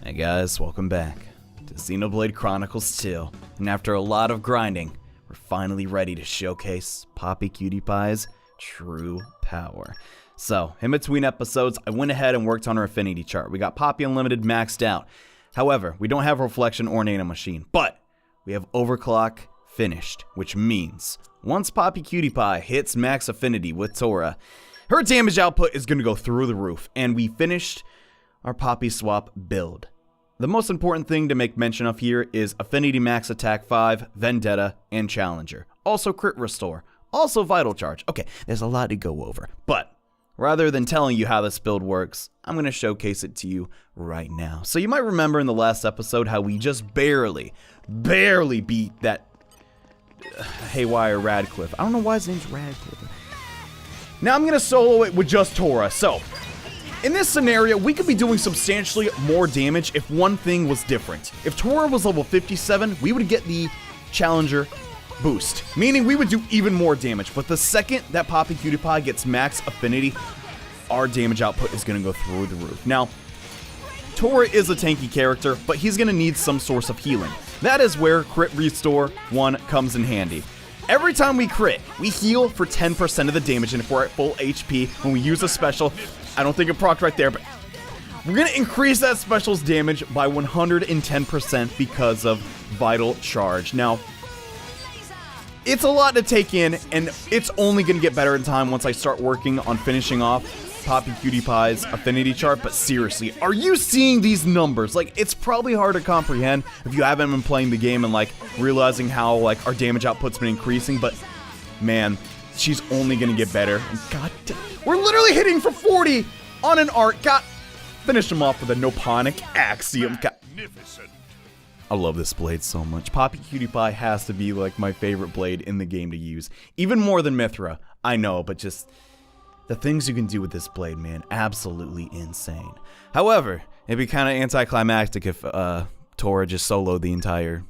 Hey guys, welcome back to Xenoblade Chronicles 2, and after a lot of grinding, we're finally ready to showcase Poppi Qt Pi's true power. So, in between episodes, I went ahead and worked on our affinity chart. We got Poppi Unlimited maxed out. However, we don't have Reflection or Nano Machine, but we have Overclock finished, which means once Poppi Qt Pi hits max affinity with Tora, her damage output is going to go through the roof, and we finished our Poppi swap build. The most important thing to make mention of here is Affinity Max Attack 5, Vendetta, and Challenger. Also Crit Restore. Also Vital Charge. Okay, there's a lot to go over. But rather than telling you how this build works, I'm going to showcase it to you right now. So you might remember in the last episode how we just barely beat that Haywire Radcliffe. I don't know why his name's Radcliffe. Now I'm going to solo it with just Tora. So in this scenario, we could be doing substantially more damage if one thing was different. If Tora was level 57, we would get the Challenger boost, meaning we would do even more damage. But the second that Poppi Qt Pi gets max affinity, our damage output is going to go through the roof. Now, Tora is a tanky character, but he's going to need some source of healing. That is where Crit Restore 1 comes in handy. Every time we crit, we heal for 10% of the damage, and if we're at full HP, when we use a special, I don't think it procced right there, but we're going to increase that special's damage by 110% because of Vital Charge. Now, it's a lot to take in, and it's only going to get better in time once I start working on finishing off Poppi Qt Pi's affinity chart, but seriously, are you seeing these numbers? Like, it's probably hard to comprehend if you haven't been playing the game and, like, realizing how, like, our damage output's been increasing, but, man, she's only gonna get better. And God damn, we're literally hitting for 40 on an art. God, finish him off with a Noponic Axiom. God. I love this blade so much. Poppi Qt Pi has to be, like, my favorite blade in the game to use. Even more than Mithra, I know, but just the things you can do with this blade, man, absolutely insane. However, it'd be kind of anticlimactic if Tora just soloed the entire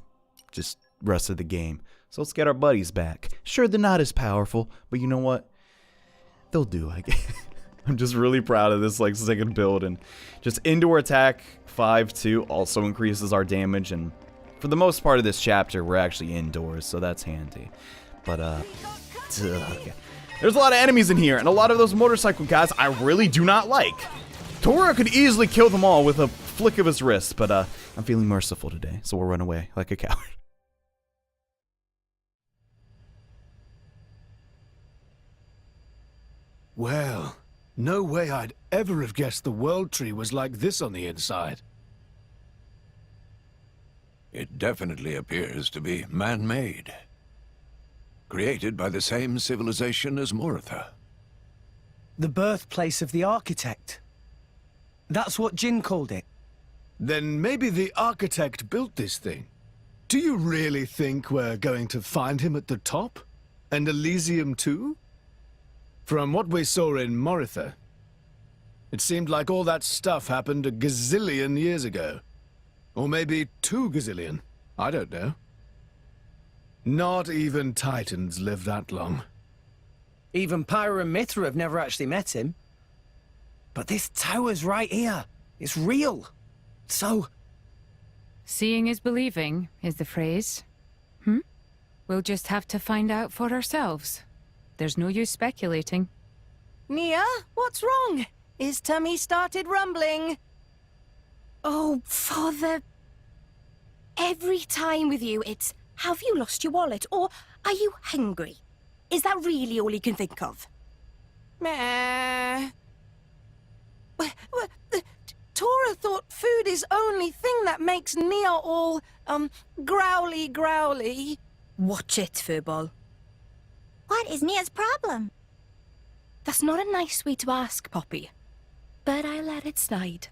rest of the game. So let's get our buddies back. Sure, they're not as powerful, but you know what? They'll do, I guess. I'm just really proud of this, like, second build, and just indoor attack 5-2 also increases our damage, and for the most part of this chapter, we're actually indoors, so that's handy. But, okay. There's a lot of enemies in here, and a lot of those motorcycle guys I really do not like. Tora could easily kill them all with a flick of his wrist, but I'm feeling merciful today, so we'll run away like a coward. Well, no way I'd ever have guessed the World Tree was like this on the inside. It definitely appears to be man-made. Created by the same civilization as Moritha. The birthplace of the architect. That's what Jin called it. Then maybe the architect built this thing. Do you really think we're going to find him at the top? And Elysium too? From what we saw in Moritha, it seemed like all that stuff happened a gazillion years ago. Or maybe 2 gazillion. I don't know. Not even Titans live that long. Even Pyra and Mithra have never actually met him. But this tower's right here. It's real. So... Seeing is believing, is the phrase. We'll just have to find out for ourselves. There's no use speculating. Nia, what's wrong? His tummy started rumbling. Oh, Father. Every time with you, it's, have you lost your wallet? Or are you hungry? Is that really all you can think of? Meh. Tora thought food is only thing that makes Nia all, growly. Watch it, Furball. What is Nia's problem? That's not a nice way to ask, Poppi. But I let it slide.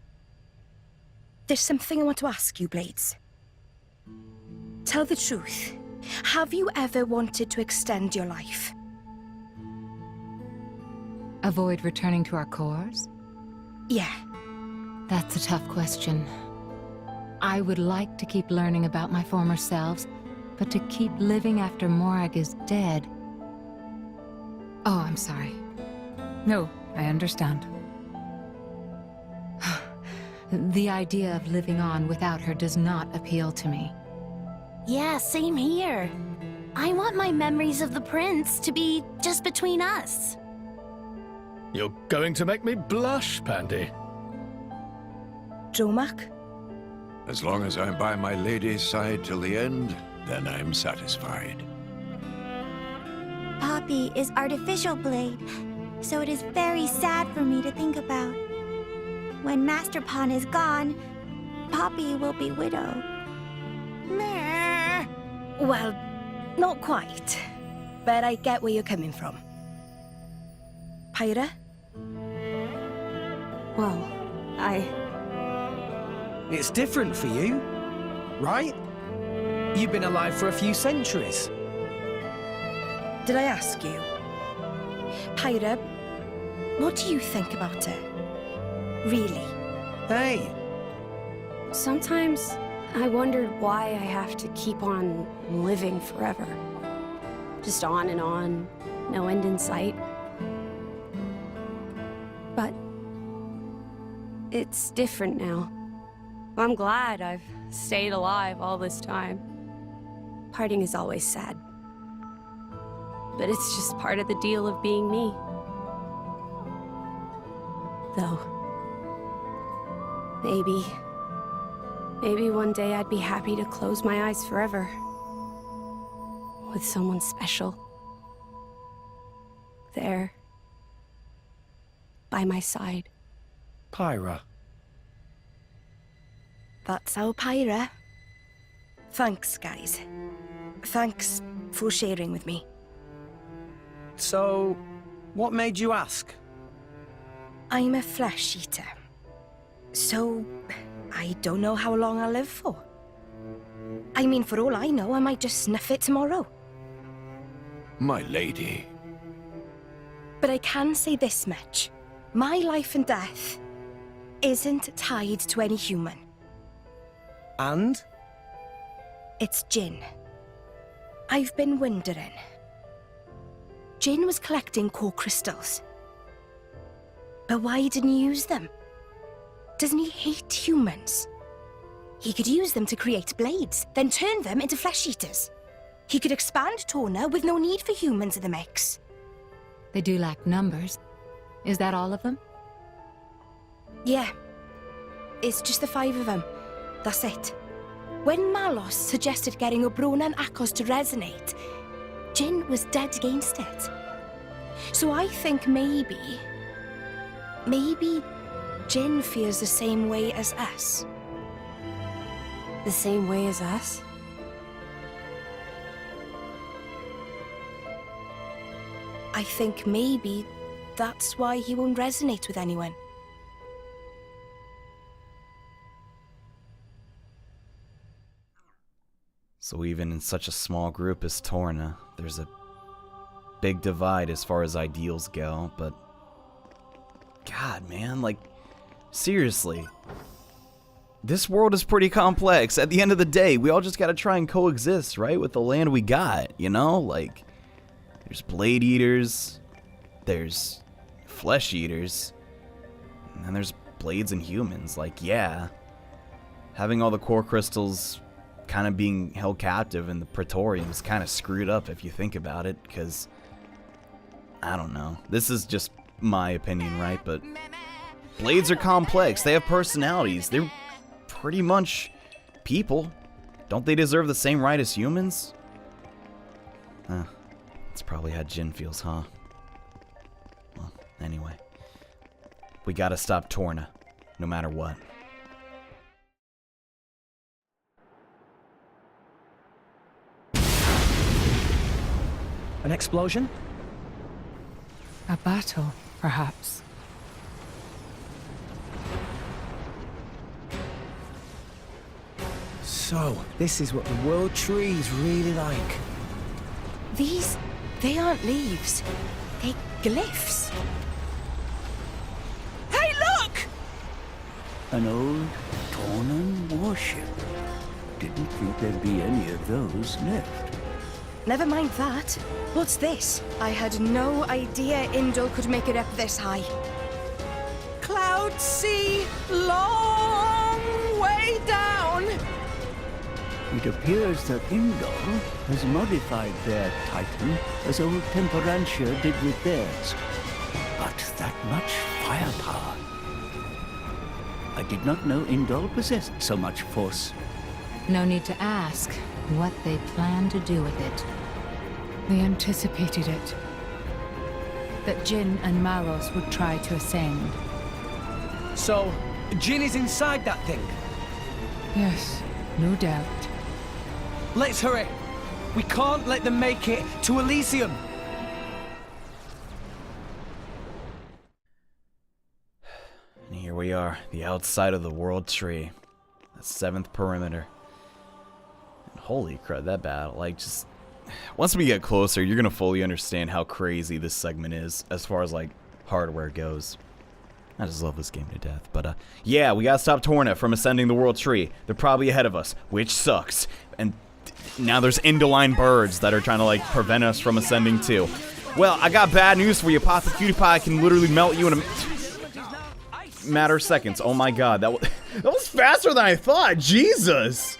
There's something I want to ask you, Blades. Tell the truth. Have you ever wanted to extend your life? Avoid returning to our cores? Yeah. That's a tough question. I would like to keep learning about my former selves, but to keep living after Morag is dead... Oh, I'm sorry. No, I understand. The idea of living on without her does not appeal to me. Yeah, same here. I want my memories of the prince to be just between us. You're going to make me blush, Pandy. Jomac? As long as I'm by my lady's side till the end, then I'm satisfied. Poppi is artificial blade, so it is very sad for me to think about. When Master Pawn is gone, Poppi will be widow. Meh. Well, not quite. But I get where you're coming from. Pyra? Well, It's different for you, right? You've been alive for a few centuries. Did I ask you? Pyra, what do you think about it? Really? Hey, sometimes I wondered why I have to keep on living forever. Just on and on, no end in sight. But it's different now. I'm glad I've stayed alive all this time. Parting is always sad. But it's just part of the deal of being me. Though, maybe one day I'd be happy to close my eyes forever. With someone special. There. By my side. Pyra. That's how Pyra. Thanks, guys. Thanks for sharing with me. So, what made you ask? I'm a flesh eater. So, I don't know how long I'll live for. I mean, for all I know, I might just snuff it tomorrow. My lady. But I can say this much. My life and death isn't tied to any human. And? It's Jin. I've been wondering. Jin was collecting core crystals. But why didn't he use them? Doesn't he hate humans? He could use them to create blades, then turn them into flesh eaters. He could expand Torna with no need for humans in the mix. They do lack numbers. Is that all of them? Yeah. It's just the 5 of them. That's it. When Malos suggested getting Obrona and Akos to resonate, Jin was dead against it. So I think maybe Jin feels the same way as us. The same way as us? I think maybe that's why he won't resonate with anyone. So even in such a small group as Torna, there's a big divide as far as ideals go, but God, man, like, seriously. This world is pretty complex. At the end of the day, we all just gotta try and coexist, right? With the land we got, you know? Like, there's blade eaters, there's flesh eaters, and then there's blades and humans. Like, yeah, having all the core crystals kind of being held captive in the pratorium is kind of screwed up if you think about it, because, I don't know. This is just my opinion, right? But blades are complex. They have personalities. They're pretty much people. Don't they deserve the same right as humans? That's probably how Jin feels, huh? Well, anyway. We gotta stop Torna, no matter what. An explosion? A battle, perhaps. So, this is what the world tree is really like. They aren't leaves. They're glyphs. Hey, look! An old Tornan warship. Didn't think there'd be any of those left. Never mind that. What's this? I had no idea Indol could make it up this high. Cloud out sea, long way down. It appears that Indol has modified their Titan as old Temperantia did with theirs. But that much firepower. I did not know Indol possessed so much force. No need to ask what they plan to do with it. They anticipated it. That Jin and Malos would try to ascend. So, Jin is inside that thing? Yes, no doubt. Let's hurry. We can't let them make it to Elysium. And here we are, the outside of the World Tree. The 7th perimeter. And holy crap, that battle, like, just... Once we get closer, you're gonna fully understand how crazy this segment is, as far as, like, hardware goes. I just love this game to death, but, yeah, we gotta stop Torna from ascending the World Tree. They're probably ahead of us, which sucks. And now there's Indoline birds that are trying to, like, prevent us from ascending too. Well, I got bad news for you. Poppi Qt Pi can literally melt you in a matter of seconds. Oh my god, that was faster than I thought. Jesus!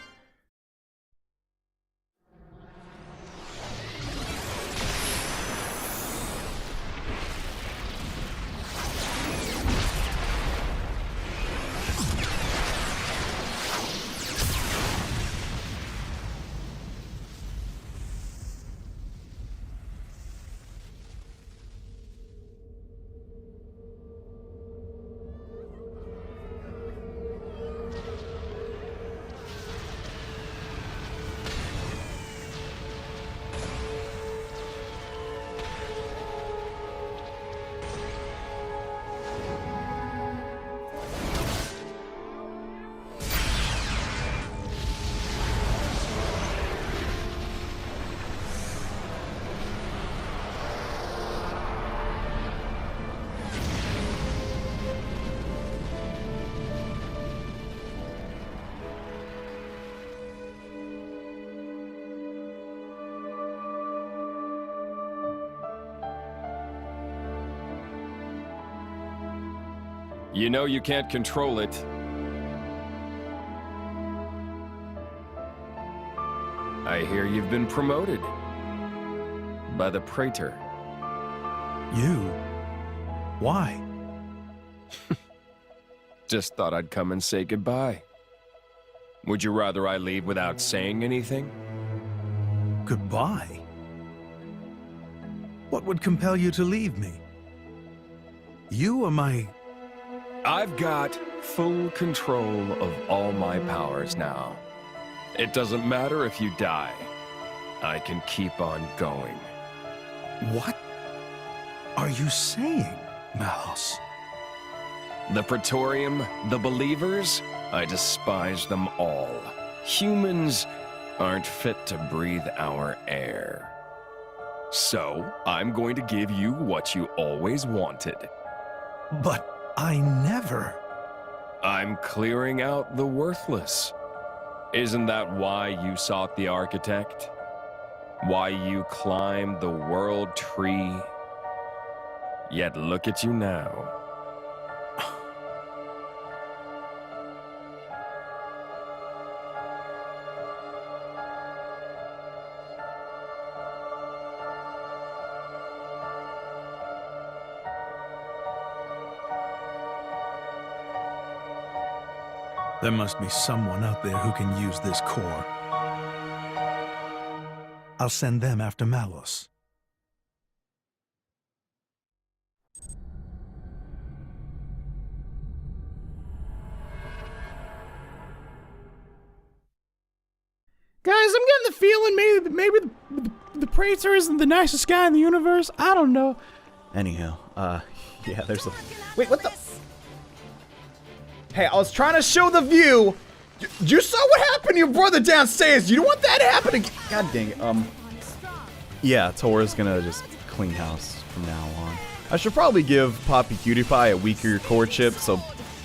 You know you can't control it. I hear you've been promoted. By the Praetor. You? Why? Just thought I'd come and say goodbye. Would you rather I leave without saying anything? Goodbye? What would compel you to leave me? You are my... I've got full control of all my powers now. It doesn't matter if you die. I can keep on going. What are you saying, Malos? The Pratorium, the Believers, I despise them all. Humans aren't fit to breathe our air. So, I'm going to give you what you always wanted. But I never... I'm clearing out the worthless. Isn't that why you sought the Architect? Why you climbed the World Tree? Yet look at you now. There must be someone out there who can use this core. I'll send them after Malos. Guys, I'm getting the feeling maybe the Praetor isn't the nicest guy in the universe. I don't know. Anyhow, yeah, there's a... Wait, what the... Hey, I was trying to show the view. You saw what happened to your brother downstairs. You don't want that happening. God dang it. Yeah, Tora's gonna just clean house from now on. I should probably give Poppi Qt Pi a weaker core chip so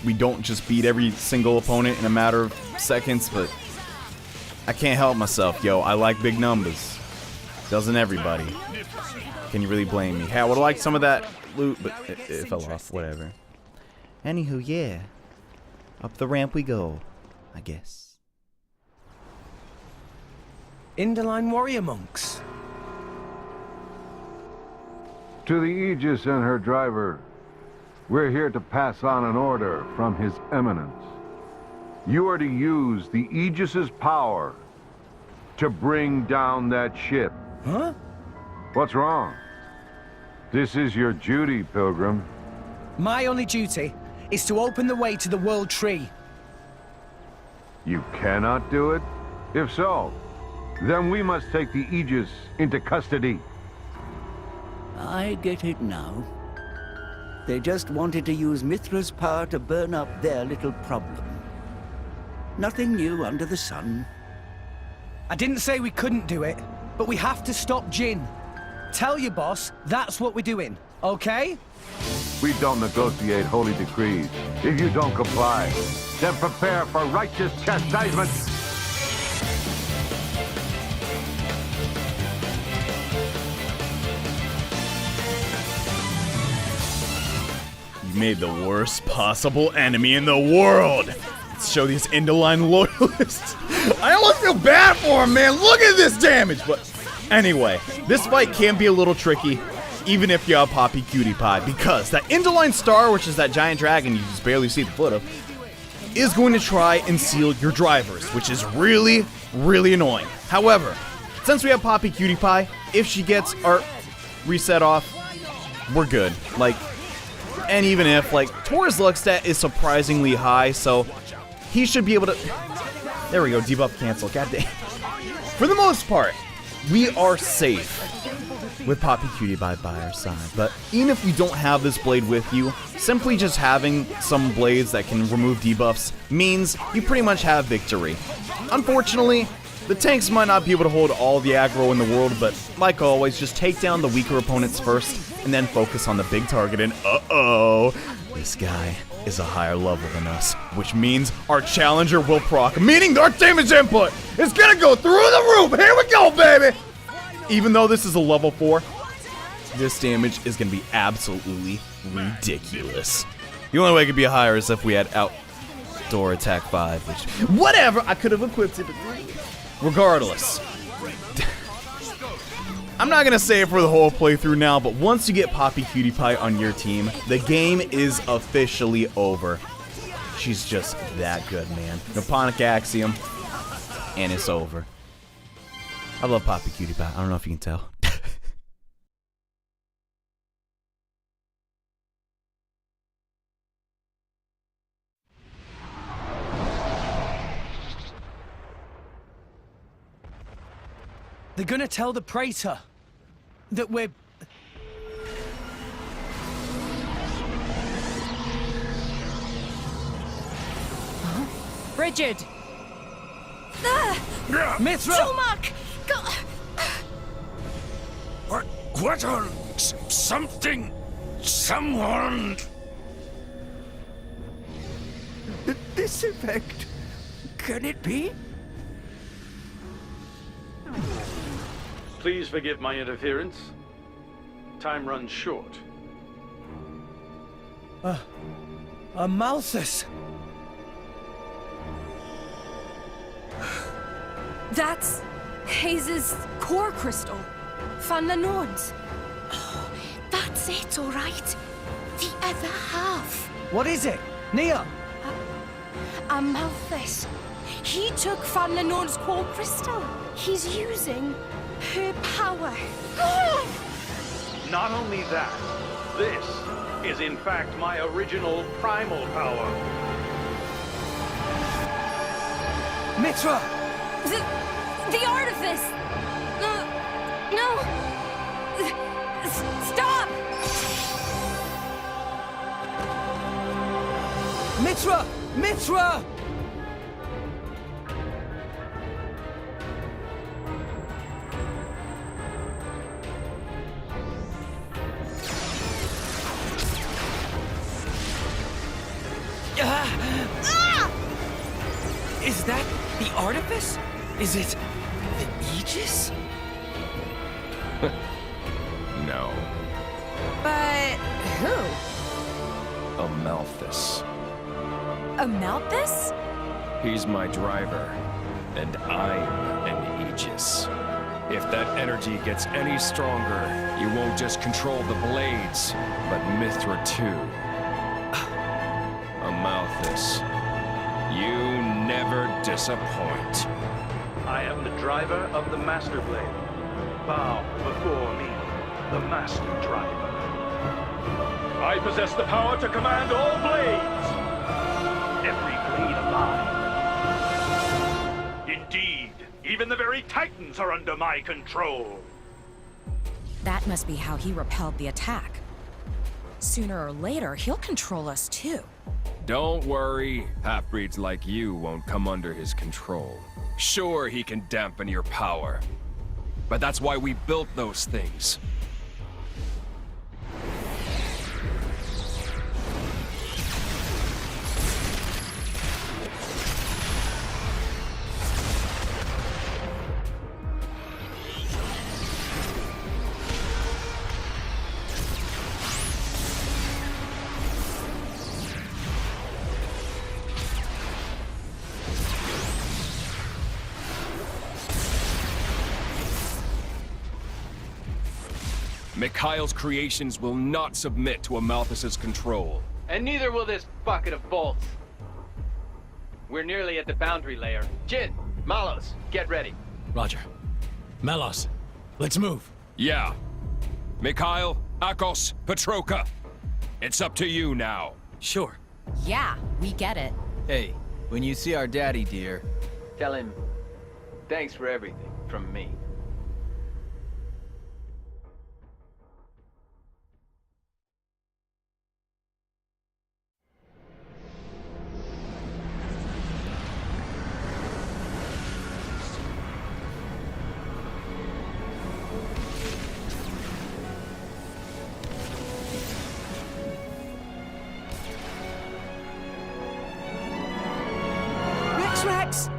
we don't just beat every single opponent in a matter of seconds, but I can't help myself, yo. I like big numbers. Doesn't everybody? Can you really blame me? Hey, I would like some of that loot, but it fell off. Whatever. Anywho, yeah. Up the ramp we go, I guess. Inderline warrior monks. To the Aegis and her driver, we're here to pass on an order from His Eminence. You are to use the Aegis's power to bring down that ship. Huh? What's wrong? This is your duty, Pilgrim. My only duty is to open the way to the World Tree. You cannot do it? If so, then we must take the Aegis into custody. I get it now. They just wanted to use Mithra's power to burn up their little problem. Nothing new under the sun. I didn't say we couldn't do it, but we have to stop Jin. Tell your boss that's what we're doing, okay? We don't negotiate holy decrees. If you don't comply, then prepare for righteous chastisement. You made the worst possible enemy in the world. Let's show these Inderline loyalists. I almost feel bad for him, man. Look at this damage. But anyway, this fight can be a little tricky, even if you have Poppi Qt Pi, because that Inderline star, which is that giant dragon you just barely see the foot of, is going to try and seal your drivers, which is really, really annoying. However, since we have Poppi Qt Pi, if she gets our reset off, we're good. Like, and even if, like, Tor's luck stat is surprisingly high, so he should be able to... There we go, debuff cancel, goddamn. For the most part, we are safe with Poppi Qt Pi by our side. But even if you don't have this blade with you, simply just having some blades that can remove debuffs means you pretty much have victory. Unfortunately, the tanks might not be able to hold all the aggro in the world, but like always, just take down the weaker opponents first, and then focus on the big target, and uh-oh, this guy is a higher level than us, which means our challenger will proc, meaning our damage input is gonna go through the roof. Here we go, baby! Even though this is a level 4, this damage is gonna be absolutely ridiculous. The only way it could be higher is if we had outdoor attack 5, which, whatever, I could have equipped it, but regardless. I'm not gonna say it for the whole playthrough now, but once you get Poppi Qt Pi on your team, the game is officially over. She's just that good, man. Nipponic Axiom, and it's over. I love Poppi Qt Pi. I don't know if you can tell. They're gonna tell the Praetor that we're... Bridget! Mithra! Tomak! What on something? Someone? This effect, can it be? Please forgive my interference. Time runs short. Malthus! That's Hayes' core crystal. Van der Noords. Oh, that's it, all right. The other half. What is it? Nia? Malthus. He took Van der Noords' core crystal. He's using her power. Not only that, this is in fact my original primal power. Mithra! The artifice! No! Stop! Mithra! Mithra! Is that the artifice? Is it the Aegis? No. But who? Amalthus. Amalthus? He's my driver, and I'm an aegis. If that energy gets any stronger, you won't just control the blades, but Mithra too. Amalthus, you never disappoint. I am the driver of the Master Blade. Bow before me, the Master Driver. I possess the power to command all blades. Every blade alive. Indeed, even the very Titans are under my control. That must be how he repelled the attack. Sooner or later, he'll control us too. Don't worry, half-breeds like you won't come under his control. Sure, he can dampen your power, but that's why we built those things. Mikhail's creations will not submit to Amalthus's control. And neither will this bucket of bolts. We're nearly at the boundary layer. Jin, Malos, get ready. Roger. Malos, let's move. Yeah. Mikhail, Akos, Petroka. It's up to you now. Sure. Yeah, we get it. Hey, when you see our daddy, dear... Tell him, thanks for everything from me.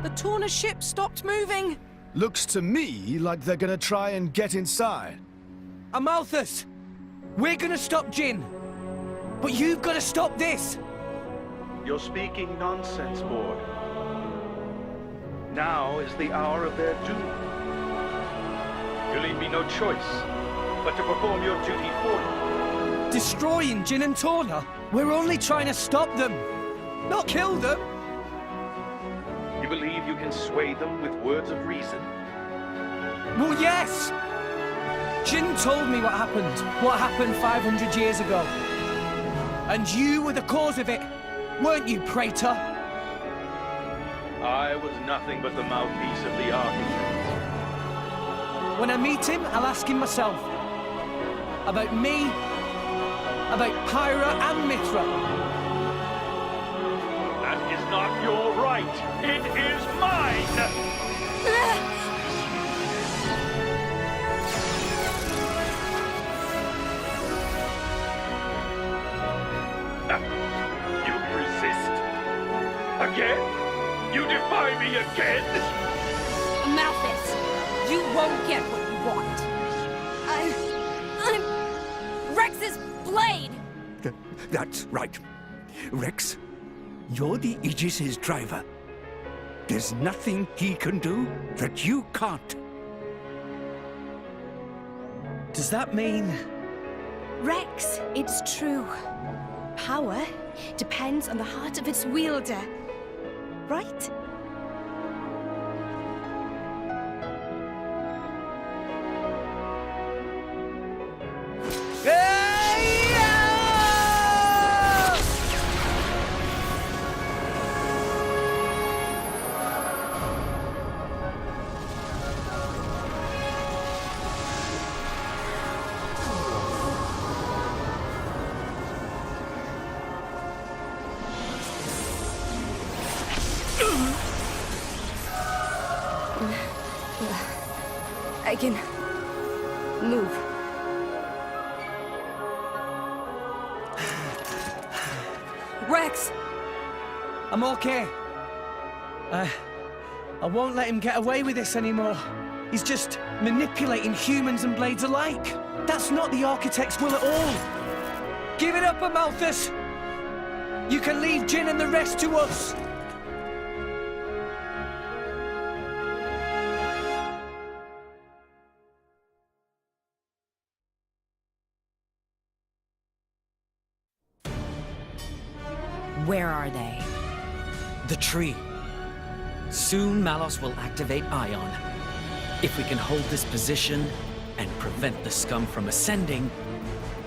The Torna ship stopped moving. Looks to me like they're gonna try and get inside. Amalthus, we're gonna stop Jin. But you've got to stop this. You're speaking nonsense, Lord. Now is the hour of their doom. You leave me no choice but to perform your duty for you. Destroying Jin and Torna? We're only trying to stop them, not kill them. You believe you can sway them with words of reason? Well, yes! Jin told me what happened 500 years ago. And you were the cause of it, weren't you, Praetor? I was nothing but the mouthpiece of the architect. When I meet him, I'll ask him myself. About me, about Pyra and Mithra. That is not your right. It is mine! You resist? Again? You defy me again? Amalthus, you won't get what you want. I'm Rex's blade! That's right. Rex, you're the Aegis's driver. There's nothing he can do that you can't. Does that mean... Rex, it's true. Power depends on the heart of its wielder, right? I can move. Rex! I'm okay. I won't let him get away with this anymore. He's just manipulating humans and blades alike. That's not the Architect's will at all. Give it up, Amalthus! You can leave Jin and the rest to us. Where are they? The tree. Soon Malos will activate Ion. If we can hold this position and prevent the scum from ascending,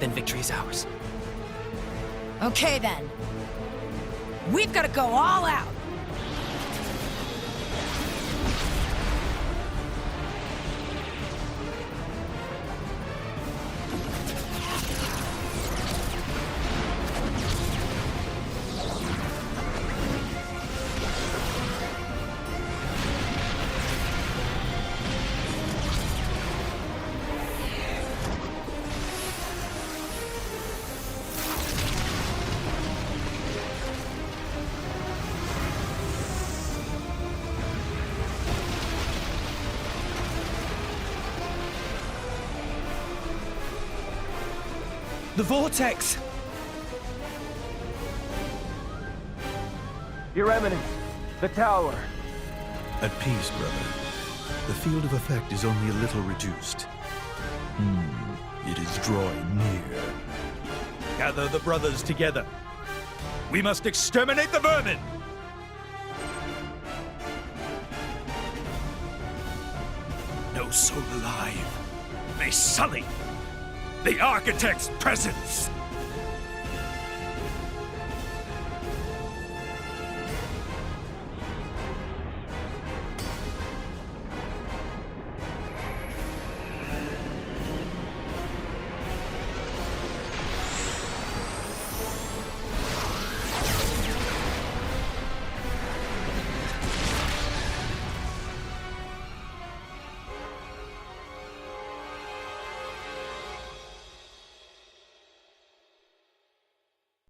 then victory is ours. Okay then. We've got to go all out. The vortex! Your Eminence, the tower. At peace, brother. The field of effect is only a little reduced. It is drawing near. Gather the brothers together. We must exterminate the vermin! No soul alive may sully the Architect's presence!